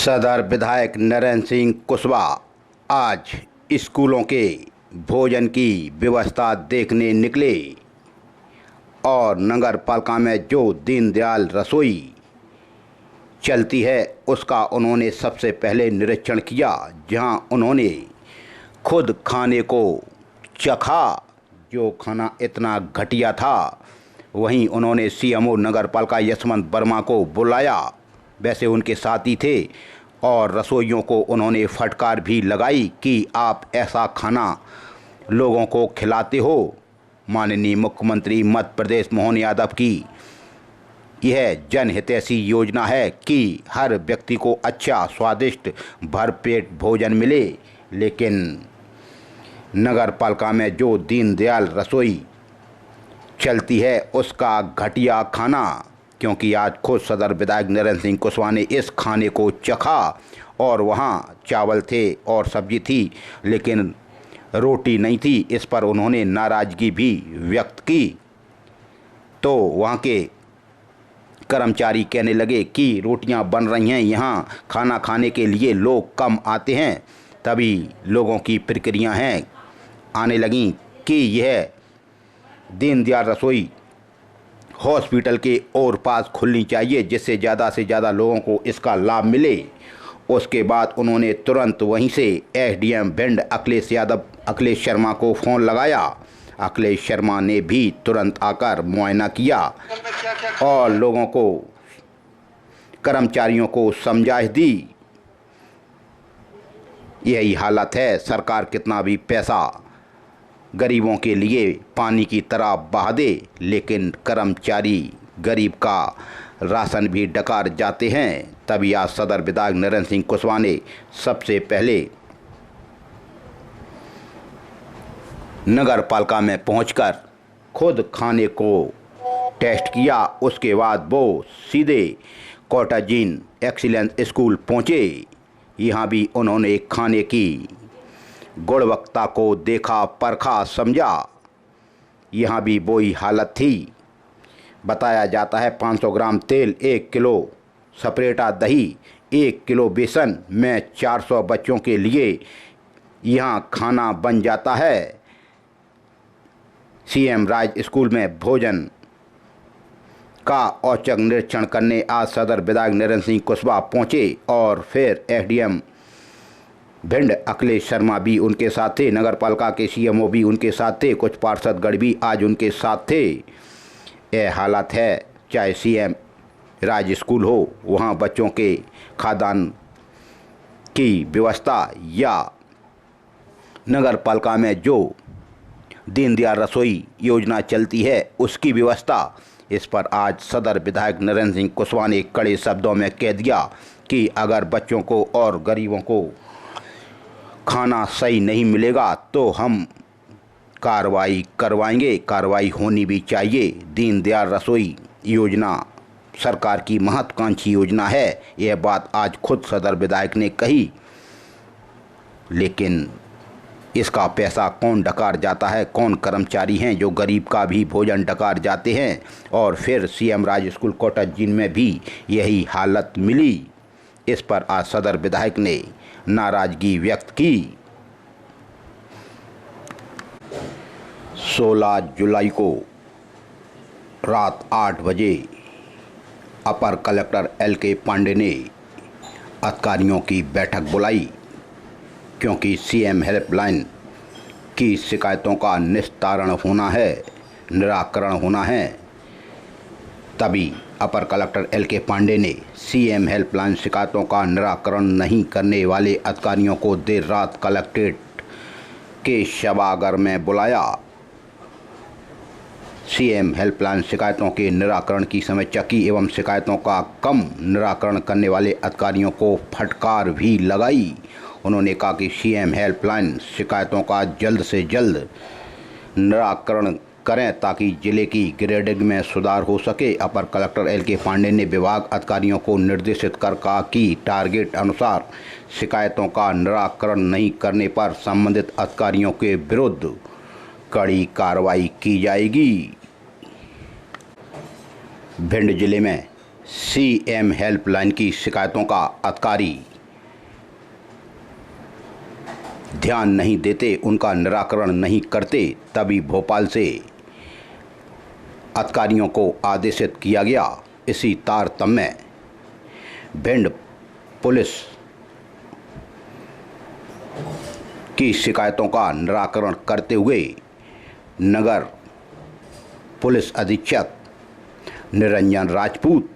सदर विधायक नरेंद्र सिंह कुशवाहा आज स्कूलों के भोजन की व्यवस्था देखने निकले और नगर पालिका में जो दीनदयाल रसोई चलती है उसका उन्होंने सबसे पहले निरीक्षण किया, जहां उन्होंने खुद खाने को चखा। जो खाना इतना घटिया था, वहीं उन्होंने सीएमओ नगर पालिका यशवंत वर्मा को बुलाया, वैसे उनके साथी थे, और रसोइयों को उन्होंने फटकार भी लगाई कि आप ऐसा खाना लोगों को खिलाते हो। माननीय मुख्यमंत्री मध्य प्रदेश मोहन यादव की यह जनहितैषी योजना है कि हर व्यक्ति को अच्छा, स्वादिष्ट, भरपेट भोजन मिले, लेकिन नगर पालिका में जो दीनदयाल रसोई चलती है उसका घटिया खाना, क्योंकि आज खुद सदर विधायक नरेंद्र सिंह कुशवाहा ने इस खाने को चखा और वहाँ चावल थे और सब्जी थी, लेकिन रोटी नहीं थी। इस पर उन्होंने नाराज़गी भी व्यक्त की। तो वहाँ के कर्मचारी कहने लगे कि रोटियां बन रही हैं, यहाँ खाना खाने के लिए लोग कम आते हैं। तभी लोगों की प्रक्रिया हैं आने लगीं कि यह दीनदयाल रसोई हॉस्पिटल के और पास खुलनी चाहिए, जिससे ज़्यादा से ज़्यादा लोगों को इसका लाभ मिले। उसके बाद उन्होंने तुरंत वहीं से एसडीएम भिंड अखिलेश शर्मा को फ़ोन लगाया। अखिलेश शर्मा ने भी तुरंत आकर मुआयना किया और लोगों को, कर्मचारियों को समझाइश दी। यही हालत है, सरकार कितना भी पैसा गरीबों के लिए पानी की तरह बहा दे, लेकिन कर्मचारी गरीब का राशन भी डकार जाते हैं। तभी आज सदर विधायक नरेंद्र सिंह कुशवाहा ने सबसे पहले नगर पालिका में पहुंचकर खुद खाने को टेस्ट किया। उसके बाद वो सीधे कोटाजीन एक्सीलेंस स्कूल पहुंचे। यहाँ भी उन्होंने खाने की गुणवत्ता को देखा, परखा, समझा। यहाँ भी वही हालत थी। बताया जाता है 500 ग्राम तेल, 1 किलो सपरेटा दही, 1 किलो बेसन में 400 बच्चों के लिए यहाँ खाना बन जाता है। सीएम राज स्कूल में भोजन का औचक निरीक्षण करने आज सदर विधायक नरेंद्र सिंह कुशवाहा पहुँचे और फिर एसडीएम भिंड अखिलेश शर्मा भी उनके साथ थे, नगर पालिका के सीएमओ भी उनके साथ थे, कुछ पार्षदगण भी आज उनके साथ थे। यह हालत है, चाहे सीएम राज स्कूल हो, वहाँ बच्चों के खाद्यान्न की व्यवस्था, या नगर पालिका में जो दीनदयाल रसोई योजना चलती है उसकी व्यवस्था। इस पर आज सदर विधायक नरेंद्र सिंह कुशवाहा ने कड़े शब्दों में कह दिया कि अगर बच्चों को और गरीबों को खाना सही नहीं मिलेगा तो हम कार्रवाई करवाएंगे। कार्रवाई होनी भी चाहिए। दीनदयाल रसोई योजना सरकार की महत्वाकांक्षी योजना है, यह बात आज खुद सदर विधायक ने कही, लेकिन इसका पैसा कौन डकार जाता है? कौन कर्मचारी हैं जो गरीब का भी भोजन डकार जाते हैं? और फिर सीएम राज स्कूल कोटाजीन में भी यही हालत मिली। इस पर आज सदर विधायक ने नाराजगी व्यक्त की। 16 जुलाई को रात 8 बजे अपर कलेक्टर एल.के. पांडे ने अधिकारियों की बैठक बुलाई, क्योंकि सीएम हेल्पलाइन की शिकायतों का निस्तारण होना है, निराकरण होना है। तभी अपर कलेक्टर एल.के. पांडे ने सीएम हेल्पलाइन शिकायतों का निराकरण नहीं करने वाले अधिकारियों को देर रात कलेक्ट्रेट के सभागार में बुलाया। सीएम हेल्पलाइन शिकायतों के निराकरण की समीक्षा की एवं शिकायतों का कम निराकरण करने वाले अधिकारियों को फटकार भी लगाई। उन्होंने कहा कि सीएम हेल्पलाइन शिकायतों का जल्द से जल्द निराकरण करें ताकि जिले की ग्रेडिंग में सुधार हो सके। अपर कलेक्टर एल.के. पांडे ने विभाग अधिकारियों को निर्देशित कर कहा कि टारगेट अनुसार शिकायतों का निराकरण नहीं करने पर संबंधित अधिकारियों के विरुद्ध कड़ी कार्रवाई की जाएगी। भिंड जिले में सीएम हेल्पलाइन की शिकायतों का अधिकारी ध्यान नहीं देते, उनका निराकरण नहीं करते, तभी भोपाल से अधिकारियों को आदेशित किया गया। इसी तारतम्य में भिंड पुलिस की शिकायतों का निराकरण करते हुए नगर पुलिस अधीक्षक निरंजन राजपूत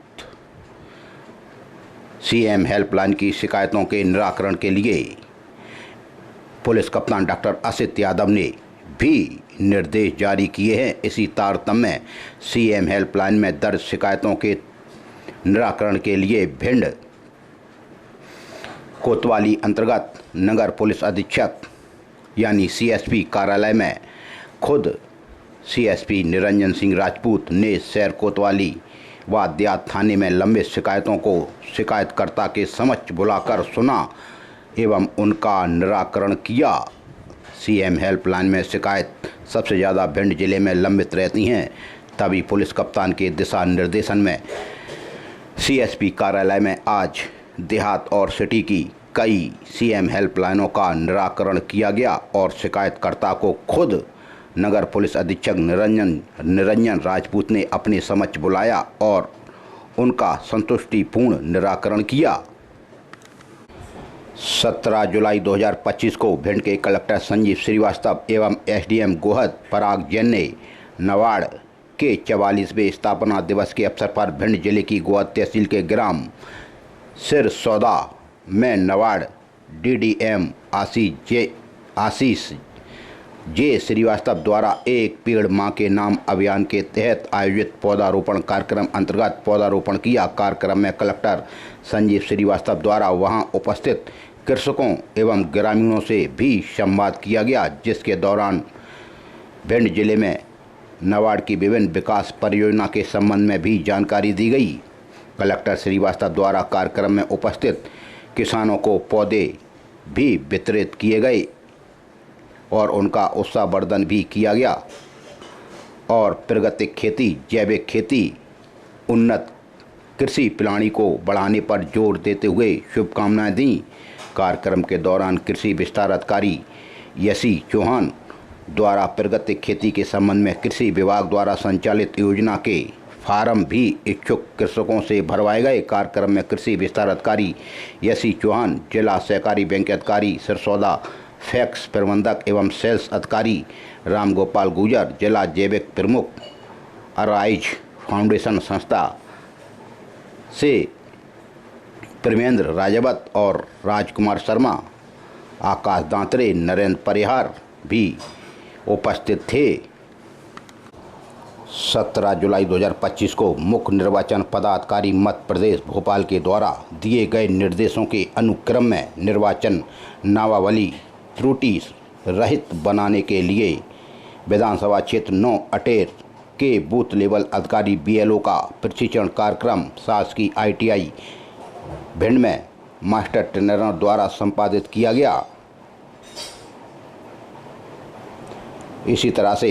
सीएम हेल्पलाइन की शिकायतों के निराकरण के लिए पुलिस कप्तान डॉक्टर असित यादव ने भी निर्देश जारी किए हैं। इसी तारतम्य में सीएम हेल्पलाइन में दर्ज शिकायतों के निराकरण के लिए भिंड कोतवाली अंतर्गत नगर पुलिस अधीक्षक यानी सीएसपी कार्यालय में खुद सीएसपी निरंजन सिंह राजपूत ने शहर कोतवाली व देहात थाने में लंबित शिकायतों को शिकायतकर्ता के समक्ष बुलाकर सुना एवं उनका निराकरण किया। सीएम हेल्पलाइन में शिकायत सबसे ज़्यादा भिंड जिले में लंबित रहती हैं, तभी पुलिस कप्तान के दिशा निर्देशन में सीएसपी कार्यालय में आज देहात और सिटी की कई सीएम हेल्पलाइनों का निराकरण किया गया और शिकायतकर्ता को खुद नगर पुलिस अधीक्षक निरंजन राजपूत ने अपने समक्ष बुलाया और उनका संतुष्टिपूर्ण निराकरण किया। 17 जुलाई 2025 को भिंड के कलेक्टर संजीव श्रीवास्तव एवं एसडीएम गोहद पराग जैन ने नवाड़ के 44वें स्थापना दिवस के अवसर पर भिंड जिले की गोहद तहसील के ग्राम सिरसौदा में नवाड़ डीडीएम आशीष जे श्रीवास्तव द्वारा एक पेड़ मां के नाम अभियान के तहत आयोजित पौधारोपण कार्यक्रम अंतर्गत पौधारोपण किया। कार्यक्रम में कलेक्टर संजीव श्रीवास्तव द्वारा वहां उपस्थित कृषकों एवं ग्रामीणों से भी संवाद किया गया, जिसके दौरान भिंड जिले में नवाड़ की विभिन्न विकास परियोजना के संबंध में भी जानकारी दी गई। कलेक्टर श्रीवास्तव द्वारा कार्यक्रम में उपस्थित किसानों को पौधे भी वितरित किए गए और उनका उत्साहवर्धन भी किया गया और प्राकृतिक खेती, जैविक खेती, उन्नत कृषि प्रणाली को बढ़ाने पर जोर देते हुए शुभकामनाएं दी। कार्यक्रम के दौरान कृषि विस्तार अधिकारी यशी चौहान द्वारा प्राकृतिक खेती के संबंध में कृषि विभाग द्वारा संचालित योजना के फार्म भी इच्छुक कृषकों से भरवाए गए। कार्यक्रम में कृषि विस्तार अधिकारी यशी चौहान, जिला सहकारी बैंक अधिकारी सिरसौदा, फैक्स प्रबंधक एवं सेल्स अधिकारी राम गोपाल गुजर, जिला जैविक प्रमुख अराइज फाउंडेशन संस्था से प्रेमेंद्र राजावत और राजकुमार शर्मा, आकाश दांतरे, नरेंद्र परिहार भी उपस्थित थे। 17 जुलाई 2025 को मुख्य निर्वाचन पदाधिकारी मध्य प्रदेश भोपाल के द्वारा दिए गए निर्देशों के अनुक्रम में निर्वाचन नामावली त्रुटि रहित बनाने के लिए विधानसभा क्षेत्र 9 अटेर के बूथ लेवल अधिकारी बीएलओ का प्रशिक्षण कार्यक्रम शासकीय आईटीआई भिंड में मास्टर ट्रेनरों द्वारा संपादित किया गया। इसी तरह से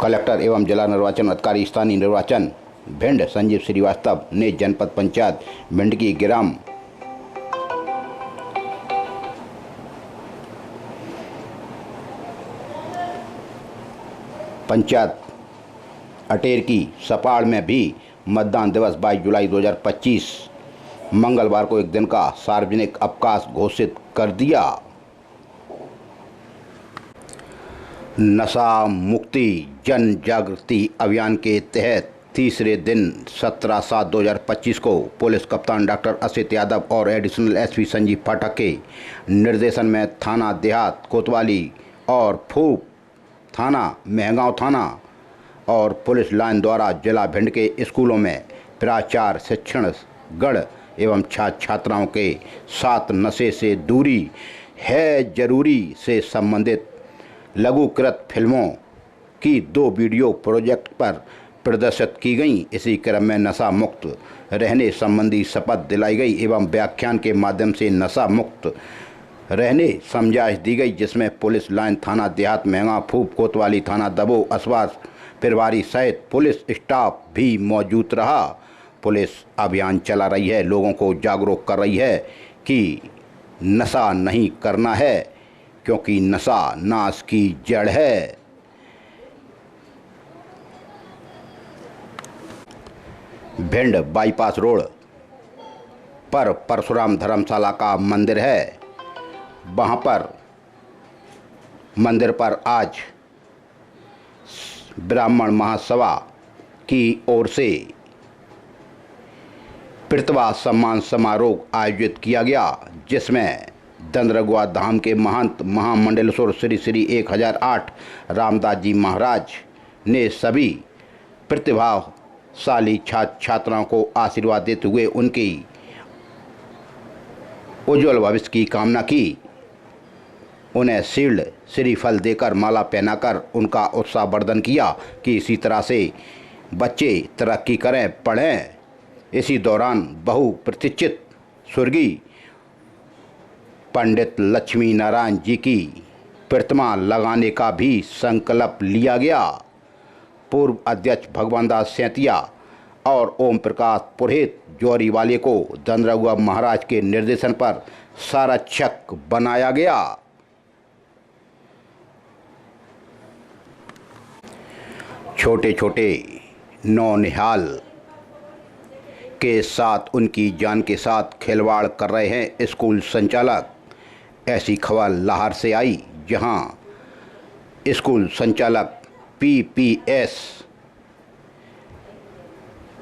कलेक्टर एवं जिला निर्वाचन अधिकारी स्थानीय निर्वाचन भिंड संजीव श्रीवास्तव ने जनपद पंचायत भिंड की ग्राम पंचायत अटेर की सपाड़ में भी मतदान दिवस 22 जुलाई 2025 मंगलवार को एक दिन का सार्वजनिक अवकाश घोषित कर दिया। नशा मुक्ति जन जागृति अभियान के तहत तीसरे दिन 17/7/2025 को पुलिस कप्तान डॉक्टर असित यादव और एडिशनल एसपी संजीव पाठक के निर्देशन में थाना देहात कोतवाली और फूप थाना महगांव थाना और पुलिस लाइन द्वारा जिला भिंड के स्कूलों में प्राचार्य, शिक्षणगण एवं छात्र छात्राओं के साथ नशे से दूरी है जरूरी से संबंधित लघुकृत फिल्मों की 2 वीडियो प्रोजेक्ट पर प्रदर्शित की गई। इसी क्रम में नशा मुक्त रहने संबंधी शपथ दिलाई गई एवं व्याख्यान के माध्यम से नशा मुक्त रहने समझाइश दी गई, जिसमें पुलिस लाइन थाना देहात महंगा फूप कोतवाली थाना दबो असवास प्रभारी सहित पुलिस स्टाफ भी मौजूद रहा। पुलिस अभियान चला रही है, लोगों को जागरूक कर रही है कि नशा नहीं करना है, क्योंकि नशा नाश की जड़ है। भिंड बाईपास रोड पर परशुराम धर्मशाला का मंदिर है। वहाँ पर मंदिर पर आज ब्राह्मण महासभा की ओर से प्रतिभा सम्मान समारोह आयोजित किया गया, जिसमें दंदरगुआ धाम के महंत महामंडलेश्वर श्री श्री 1008 रामदास जी महाराज ने सभी प्रतिभाशाली छात्र छात्राओं को आशीर्वाद देते हुए उनकी उज्जवल भविष्य की कामना की। उन्हें शील्ड श्रीफल देकर माला पहनाकर उनका उत्साहवर्धन किया कि इसी तरह से बच्चे तरक्की करें, पढ़ें। इसी दौरान बहुप्रतीक्षित स्वर्गीय पंडित लक्ष्मी नारायण जी की प्रतिमा लगाने का भी संकल्प लिया गया। पूर्व अध्यक्ष भगवान दास सैंतिया और ओम प्रकाश पुरोहित जोरीवाले को दंदरगुआ महाराज के निर्देशन पर संरक्षक बनाया गया। छोटे छोटे नौनिहाल के साथ उनकी जान के साथ खिलवाड़ कर रहे हैं स्कूल संचालक। ऐसी खबर लाहौर से आई, जहां स्कूल संचालक पीपीएस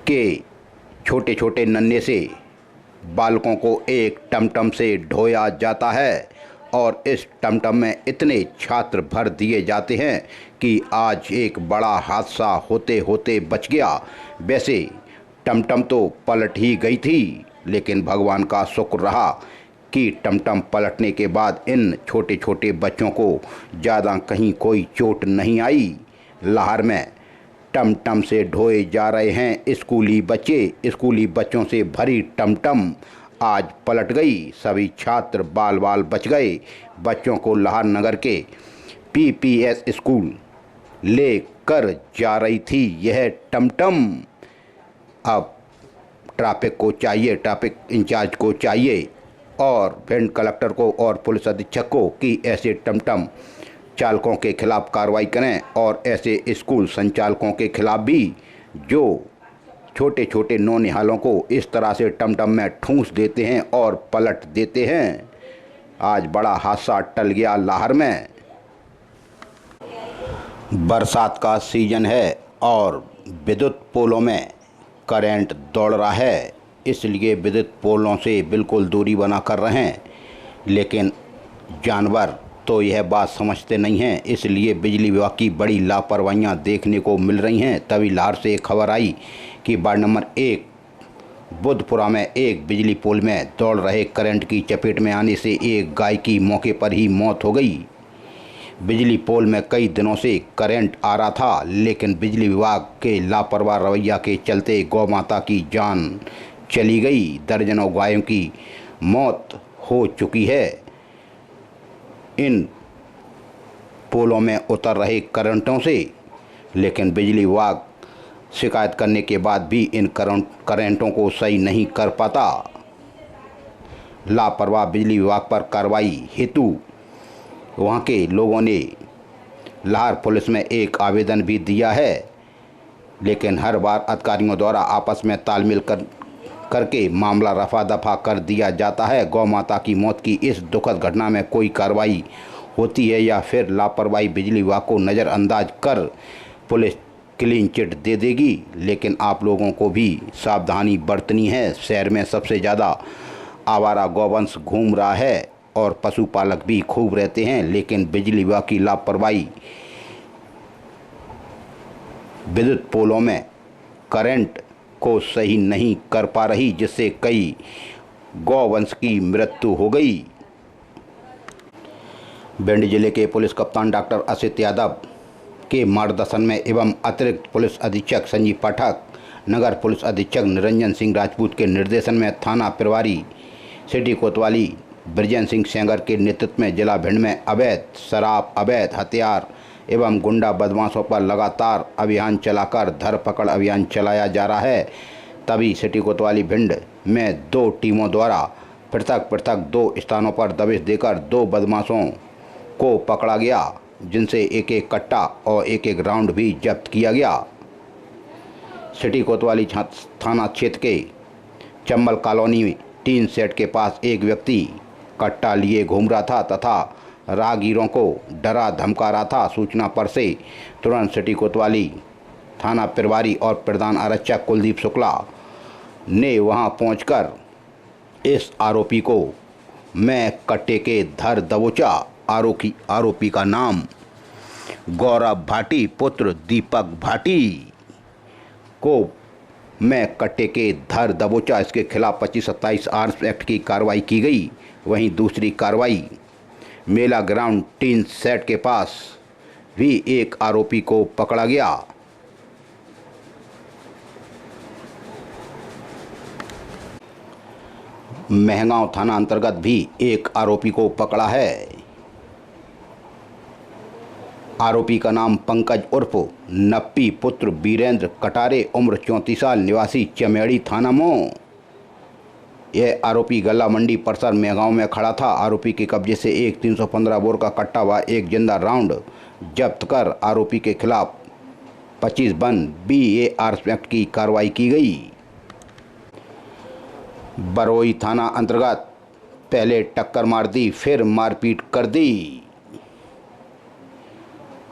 के छोटे छोटे नन्हे से बालकों को एक टमटम से ढोया जाता है और इस टमटम में इतने छात्र भर दिए जाते हैं कि आज एक बड़ा हादसा होते होते बच गया। वैसे टमटम तो पलट ही गई थी, लेकिन भगवान का शुक्र रहा कि टमटम पलटने के बाद इन छोटे छोटे बच्चों को ज़्यादा कहीं कोई चोट नहीं आई। लाहौर में टमटम से ढोए जा रहे हैं स्कूली बच्चे। स्कूली बच्चों से भरी टमटम आज पलट गई, सभी छात्र बाल बाल बच गए। बच्चों को लाहौर नगर के पीपीएस स्कूल लेकर जा रही थी यह टमटम। अब ट्रैफिक को चाहिए, ट्रैफिक इंचार्ज को चाहिए और भिंड कलेक्टर को और पुलिस अधीक्षक को कि ऐसे टमटम चालकों के खिलाफ कार्रवाई करें और ऐसे स्कूल संचालकों के खिलाफ भी जो छोटे छोटे नौनिहालों को इस तरह से टमटम में ठूंस देते हैं और पलट देते हैं। आज बड़ा हादसा टल गया लाहौर में। बरसात का सीजन है और विद्युत पोलों में करंट दौड़ रहा है, इसलिए विद्युत पोलों से बिल्कुल दूरी बना कर रहें। लेकिन जानवर तो यह बात समझते नहीं हैं, इसलिए बिजली विभाग की बड़ी लापरवाहियां देखने को मिल रही हैं। तभी लाहौर से एक खबर आई कि वार्ड नंबर 1 बुद्धपुरा में एक बिजली पोल में दौड़ रहे करंट की चपेट में आने से एक गाय की मौके पर ही मौत हो गई। बिजली पोल में कई दिनों से करंट आ रहा था, लेकिन बिजली विभाग के लापरवाह रवैया के चलते गौ माता की जान चली गई। दर्जनों गायों की मौत हो चुकी है। इन पोलों में उतर रहे करंटों से, लेकिन बिजली विभाग शिकायत करने के बाद भी इन करंटों को सही नहीं कर पाता। लापरवाह बिजली विभाग पर कार्रवाई हेतु वहां के लोगों ने लाहौर पुलिस में एक आवेदन भी दिया है, लेकिन हर बार अधिकारियों द्वारा आपस में तालमेल करके मामला रफा दफा कर दिया जाता है। गौ माता की मौत की इस दुखद घटना में कोई कार्रवाई होती है या फिर लापरवाही बिजली विभाग को नज़रअंदाज कर पुलिस क्लीन चिट दे देगी। लेकिन आप लोगों को भी सावधानी बरतनी है। शहर में सबसे ज़्यादा आवारा गौवंश घूम रहा है और पशुपालक भी खूब रहते हैं, लेकिन बिजली विभाग की लापरवाही विद्युत पोलों में करंट को सही नहीं कर पा रही, जिससे कई गौवंश की मृत्यु हो गई। भिंड जिले के पुलिस कप्तान डॉक्टर असित यादव के मार्गदर्शन में एवं अतिरिक्त पुलिस अधीक्षक संजीव पाठक, नगर पुलिस अधीक्षक निरंजन सिंह राजपूत के निर्देशन में थाना प्रभारी सिटी कोतवाली ब्रजेंद्र सिंह सेंगर के नेतृत्व में जिला भिंड में अवैध शराब, अवैध हथियार एवं गुंडा बदमाशों पर लगातार अभियान चलाकर धरपकड़ अभियान चलाया जा रहा है। तभी सिटी कोतवाली भिंड में 2 टीमों द्वारा पृथक पृथक 2 स्थानों पर दबिश देकर 2 बदमाशों को पकड़ा गया, जिनसे एक एक कट्टा और एक एक राउंड भी जब्त किया गया। सिटी कोतवाली थाना क्षेत्र के चंबल कॉलोनी में टीन सेट के पास एक व्यक्ति कट्टा लिए घूम रहा था तथा राहगीरों को डरा धमका रहा था। सूचना पर से तुरंत सिटी कोतवाली थाना प्रभारी और प्रधान आरक्षक कुलदीप शुक्ला ने वहां पहुंचकर इस आरोपी को मैं कट्टे के धर दबोचा। आरोपी का नाम गौरव भाटी पुत्र दीपक भाटी को मैं कट्टे के धर दबोचा। इसके खिलाफ 25-27 आर्म्स एक्ट की कार्रवाई की गई। वहीं दूसरी कार्रवाई मेला ग्राउंड टीन सेट के पास भी एक आरोपी को पकड़ा गया। महगांव थाना अंतर्गत भी एक आरोपी को पकड़ा है। आरोपी का नाम पंकज उर्फ नप्पी पुत्र वीरेंद्र कटारे उम्र 34 साल निवासी चमेड़ी थाना मों। यह आरोपी गल्ला मंडी परिसर महगांव में खड़ा था। आरोपी के कब्जे से एक 315 बोर का कट्टा व एक जिंदा राउंड जब्त कर आरोपी के खिलाफ 25 BAR एक्ट की कार्रवाई की गई। बरोई थाना अंतर्गत पहले टक्कर मार दी फिर मारपीट कर दी।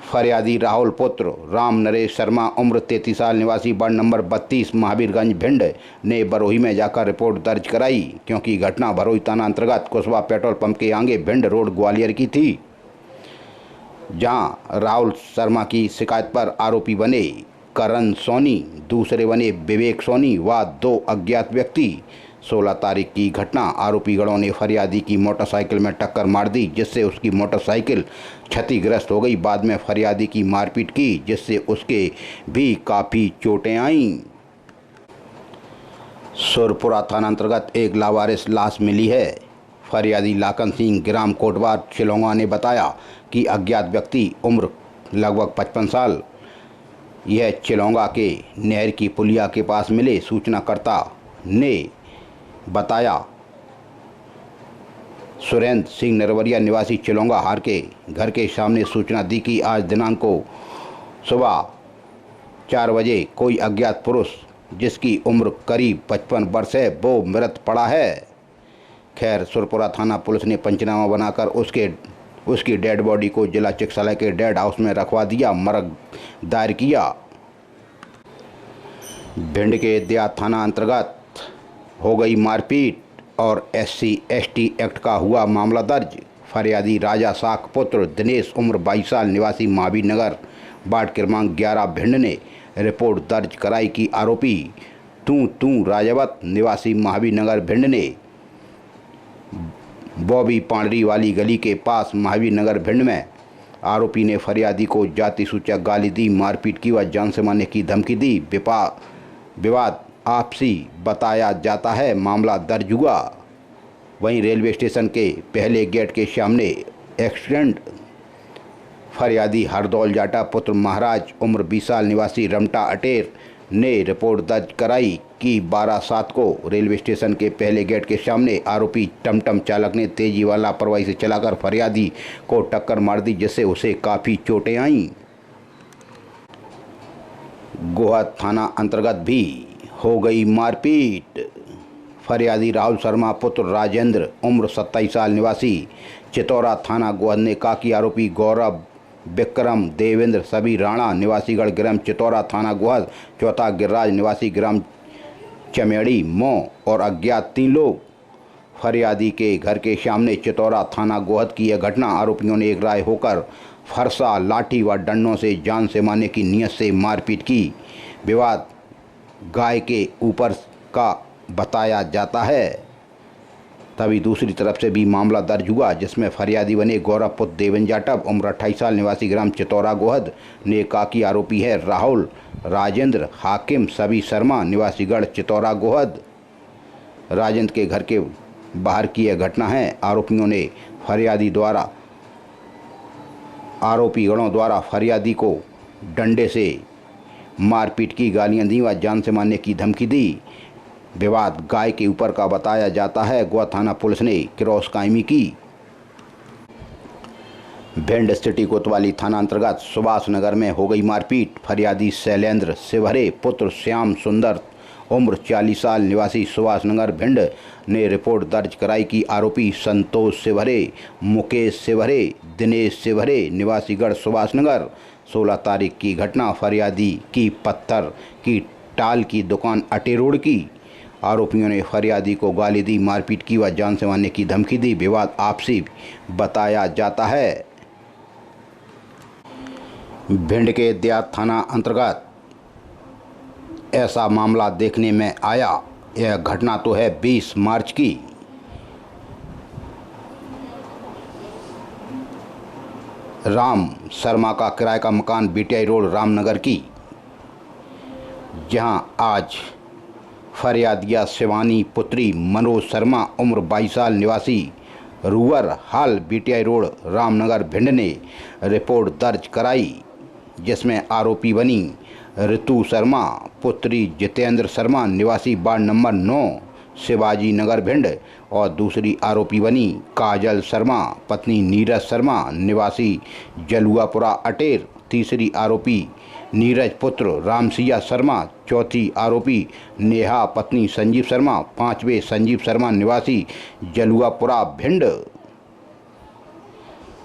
फरियादी राहुल पुत्र राम नरेश शर्मा उम्र 33 साल निवासी वार्ड नंबर 32 महावीरगंज भिंड ने बरोही में जाकर रिपोर्ट दर्ज कराई, क्योंकि घटना बरोही थाना अंतर्गत कुशवा पेट्रोल पंप के आगे भिंड रोड ग्वालियर की थी, जहां राहुल शर्मा की शिकायत पर आरोपी बने करण सोनी, दूसरे बने विवेक सोनी व 2 अज्ञात व्यक्ति। 16 तारीख की घटना आरोपी गणों ने फरियादी की मोटरसाइकिल में टक्कर मार दी, जिससे उसकी मोटरसाइकिल क्षतिग्रस्त हो गई। बाद में फरियादी की मारपीट की, जिससे उसके भी काफ़ी चोटें आईं। सुरपुरा थाना अंतर्गत एक लावारिस लाश मिली है। फरियादी लाखन सिंह ग्राम कोटवार चिलोंगा ने बताया कि अज्ञात व्यक्ति उम्र लगभग 55 साल यह चिलोंगा के नहर की पुलिया के पास मिले। सूचनाकर्ता ने बताया सुरेंद्र सिंह नरवरिया निवासी चिलोंगा हार के घर के सामने सूचना दी कि आज दिनांक को सुबह 4 बजे कोई अज्ञात पुरुष जिसकी उम्र करीब 55 वर्ष है वो मृत पड़ा है। खैर, सुरपुरा थाना पुलिस ने पंचनामा बनाकर उसकी डेड बॉडी को जिला चिकित्सालय के डेड हाउस में रखवा दिया, मर्ग दायर किया। भिंड के देहात थाना अंतर्गत हो गई मारपीट और SC/ST एक्ट का हुआ मामला दर्ज। फरियादी राजा साख पुत्र दिनेश उम्र 22 साल निवासी महावीर नगर वार्ड क्रमांक 11 भिंड ने रिपोर्ट दर्ज कराई कि आरोपी तू राजावत निवासी महावीर नगर भिंड ने बॉबी पांडरी वाली गली के पास महावीर नगर भिंड में आरोपी ने फरियादी को जाति सूचक गाली दी, मारपीट की व जान से मारने की धमकी दी। विवाद आपसी बताया जाता है, मामला दर्ज हुआ। वहीं रेलवे स्टेशन के पहले गेट के सामने एक्सीडेंट फरियादी हरदौल जाटा पुत्र महाराज उम्र 20 साल निवासी रमटा अटेर ने रिपोर्ट दर्ज कराई कि 12/7 को रेलवे स्टेशन के पहले गेट के सामने आरोपी टमटम चालक ने तेजी वाला लापरवाही से चलाकर फरियादी को टक्कर मार दी, जिससे उसे काफ़ी चोटें आईं। गोहद थाना अंतर्गत भी हो गई मारपीट। फरियादी राहुल शर्मा पुत्र राजेंद्र उम्र 27 साल निवासी चितौरा थाना गोहद ने कहा कि आरोपी गौरव विक्रम देवेंद्र सभी राणा निवासीगढ़ ग्राम चितौरा थाना गोहद, चौथा गिरिराज निवासी ग्राम चमेड़ी मों और अज्ञात 3 लोग फरियादी के घर के सामने चितौरा थाना गोहद की यह घटना आरोपियों ने एक राय होकर फरसा, लाठी व डंडों से जान से मारने की नीयत से मारपीट की। विवाद गाय के ऊपर का बताया जाता है। तभी दूसरी तरफ से भी मामला दर्ज हुआ, जिसमें फरियादी बने गौरव पुत्र देवेंद्र जाटव उम्र 28 साल निवासी ग्राम चितौरा गोहद ने कहा कि आरोपी है राहुल राजेंद्र हाकिम सभी शर्मा निवासीगढ़ चितौरा गोहद। राजेंद्र के घर के बाहर की यह घटना है। आरोपीगणों द्वारा फरियादी को डंडे से मारपीट की, गालियां दी व जान से मारने की धमकी दी। विवाद गाय के ऊपर का बताया जाता है। गोवा थाना पुलिस ने क्रॉस कायमी की। भिंड सिटी कोतवाली थाना अंतर्गत सुभाष नगर में हो गई मारपीट। फरियादी शैलेंद्र सिवहरे पुत्र श्याम सुंदर उम्र 40 साल निवासी सुभाष नगर भिंड ने रिपोर्ट दर्ज कराई कि आरोपी संतोष सिवहरे, मुकेश सिवहरे, दिनेश सिवहरे निवासी गढ़ सुभाष नगर 16 तारीख की घटना। फरियादी की पत्थर की टाल की दुकान अटे रोड की। आरोपियों ने फरियादी को गाली दी, मारपीट की व जान से मारने की धमकी दी। विवाद आपसी बताया जाता है। भिंड के देहात थाना अंतर्गत ऐसा मामला देखने में आया। यह घटना तो है 20 मार्च की। राम शर्मा का किराए का मकान बीटीआई रोड रामनगर की, जहां आज फरियादिया शिवानी पुत्री मनोज शर्मा उम्र 22 साल निवासी रूअर हाल बीटीआई रोड रामनगर भिंड ने रिपोर्ट दर्ज कराई, जिसमें आरोपी बनी ऋतु शर्मा पुत्री जितेंद्र शर्मा निवासी वार्ड नंबर 9 शिवाजी नगर भिंड और दूसरी आरोपी बनी काजल शर्मा पत्नी नीरज शर्मा निवासी जलुआपुरा अटेर। तीसरी आरोपी नीरज पुत्र रामसिया शर्मा। चौथी आरोपी नेहा पत्नी संजीव शर्मा। पांचवें संजीव शर्मा निवासी जलुआपुरा भिंड।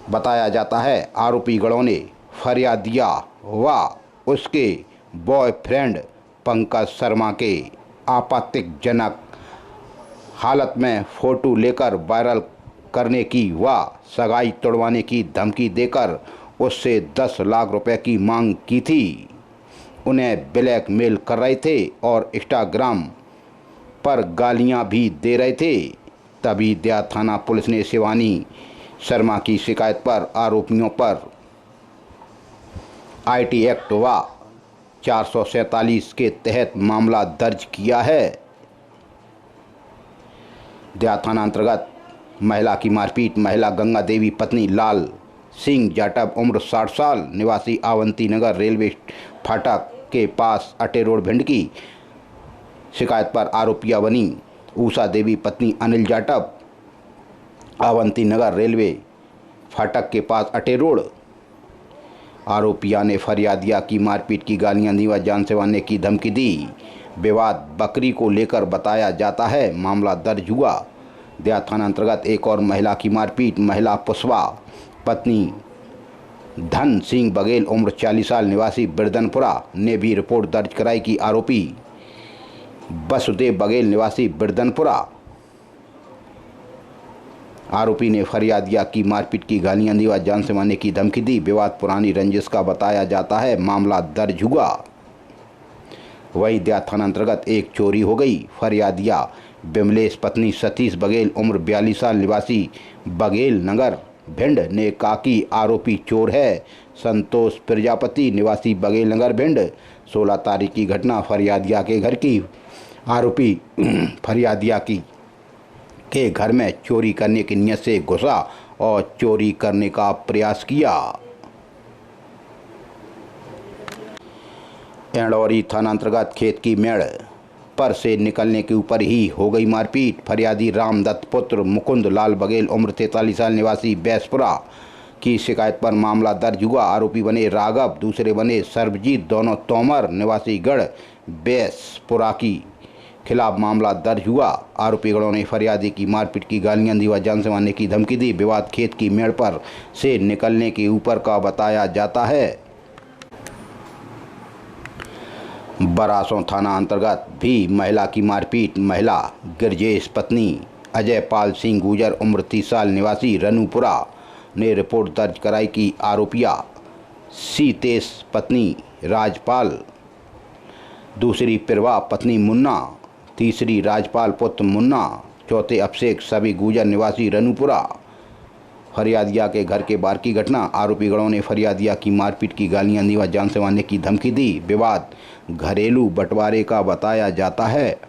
बताया जाता है आरोपी गणों ने फरियादिया व उसके बॉयफ्रेंड पंकज शर्मा के आपत्तिजनक हालत में फोटो लेकर वायरल करने की व सगाई तोड़वाने की धमकी देकर उससे 10 लाख रुपए की मांग की थी। उन्हें ब्लैकमेल कर रहे थे और इंस्टाग्राम पर गालियां भी दे रहे थे। तभी देहात थाना पुलिस ने शिवानी शर्मा की शिकायत पर आरोपियों पर आईटी एक्ट व 447 के तहत मामला दर्ज किया है। देहात थाना अंतर्गत महिला की मारपीट। महिला गंगा देवी पत्नी लाल सिंह जाटव उम्र 60 साल निवासी आवंती नगर रेलवे फाटक के पास अटे रोड भिंड की शिकायत पर आरोपिया बनी उषा देवी पत्नी अनिल जाटव आवंती नगर रेलवे फाटक के पास अटे रोड। आरोपिया ने फरियादिया की मारपीट की, गालियां दी व जान से मारने की धमकी दी। विवाद बकरी को लेकर बताया जाता है। मामला दर्ज हुआ। देहात थाना अंतर्गत एक और महिला की मारपीट। महिला पुष्पा पत्नी धन सिंह बघेल उम्र 40 साल निवासी बिरदनपुरा ने भी रिपोर्ट दर्ज कराई कि आरोपी वसुदेव बघेल निवासी बिरदनपुरा आरोपी ने फरियादिया की मारपीट की, गालियां दी व जान से मारने की धमकी दी। विवाद पुरानी रंजिश का बताया जाता है। मामला दर्ज हुआ। वही देहात थाना अंतर्गत एक चोरी हो गई। फरियादिया बिमलेश पत्नी सतीश बघेल उम्र 42 साल निवासी बघेल नगर भिंड ने कहा कि आरोपी चोर है। संतोष प्रजापति निवासी बघेल नगर भिंड 16 तारीख की घटना। फरियादिया के घर की आरोपी फरियादिया के घर में चोरी करने की नीयत से घुसा और चोरी करने का प्रयास किया। एंडौरी थाना अंतर्गत खेत की मेड़ पर से निकलने के ऊपर ही हो गई मारपीट। फरियादी रामदत्त पुत्र मुकुंद लाल बघेल उम्र 43 साल निवासी बैसपुरा की शिकायत पर मामला दर्ज हुआ। आरोपी बने राघव, दूसरे बने सर्वजीत, दोनों तोमर निवासी गढ़ बैसपुरा की खिलाफ मामला दर्ज हुआ। आरोपी गणों ने फरियादी की मारपीट की, गालियां दी व जान से मारने की धमकी दी। विवाद खेत की मेड़ पर से निकलने के ऊपर का बताया जाता है। बरासों थाना अंतर्गत भी महिला की मारपीट। महिला गिरजेश पत्नी अजय पाल सिंह गुजर उम्र 30 साल निवासी रनूपुरा ने रिपोर्ट दर्ज कराई कि आरोपिया सीतेश पत्नी राजपाल, दूसरी पिरवा पत्नी मुन्ना, तीसरी राजपाल पुत्र मुन्ना, चौथे अभिषेक सभी गुजर निवासी रनूपुरा। फरियादिया के घर के बाहर की घटना। आरोपी गणों ने फरियादिया की मारपीट की, गालियां दी व जान से मारने की धमकी दी। विवाद घरेलू बंटवारे का बताया जाता है।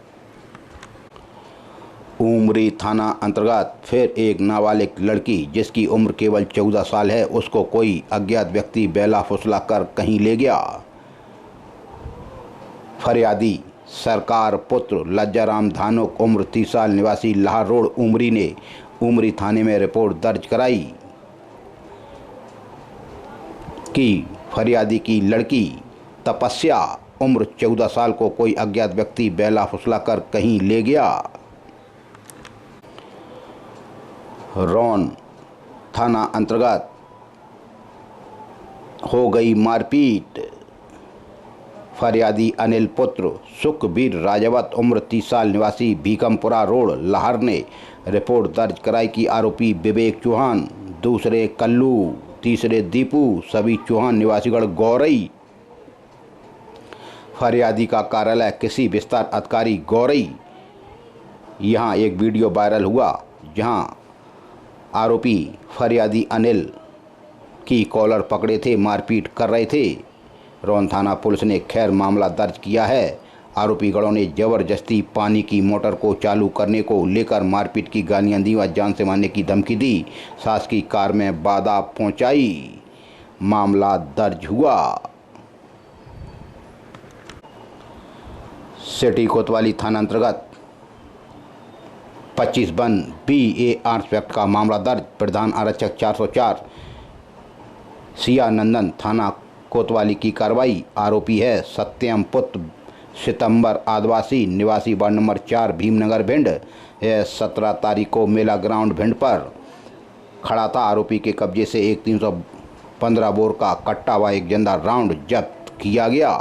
उमरी थाना अंतर्गत फिर एक नाबालिग लड़की जिसकी उम्र केवल 14 साल है, उसको कोई अज्ञात व्यक्ति बेला फुसला कर कहीं ले गया। फरियादी सरकार पुत्र लज्जाराम धानुक उम्र 30 साल निवासी लाहौर रोड उमरी ने उमरी थाने में रिपोर्ट दर्ज कराई कि फरियादी की लड़की तपस्या उम्र 14 साल को कोई अज्ञात व्यक्ति बेला फुसला कर कहीं ले गया। रौन थाना अंतर्गत हो गई मारपीट। फरियादी अनिल पुत्र सुखबीर राजावत उम्र 30 साल निवासी भीकमपुरा रोड लाहौर ने रिपोर्ट दर्ज कराई कि आरोपी विवेक चौहान, दूसरे कल्लू, तीसरे दीपू सभी चौहान निवासीगढ़ गौरई। फरियादी का कार्यालय कृषि विस्तार अधिकारी गौरई। यहां एक वीडियो वायरल हुआ जहां आरोपी फरियादी अनिल की कॉलर पकड़े थे, मारपीट कर रहे थे। रौन थाना पुलिस ने खैर मामला दर्ज किया है। आरोपी गणों ने जबरदस्ती पानी की मोटर को चालू करने को लेकर मारपीट की गालियां दी व जान से मारने की धमकी दी। सास की कार में बाधा पहुंचाई। मामला दर्ज हुआ। सिटी कोतवाली थाना अंतर्गत 25 बन BA आर्म्स एक्ट का मामला दर्ज। प्रधान आरक्षक 404 सिया नंदन थाना कोतवाली की कार्रवाई। आरोपी है सत्यम पुत्र सितंबर आदिवासी निवासी वार्ड नंबर 4 भीमनगर भिंड। यह 17 तारीख को मेला ग्राउंड भिंड पर खड़ा था। आरोपी के कब्जे से एक 315 बोर का कट्टा व एक जिंदा राउंड जब्त किया गया।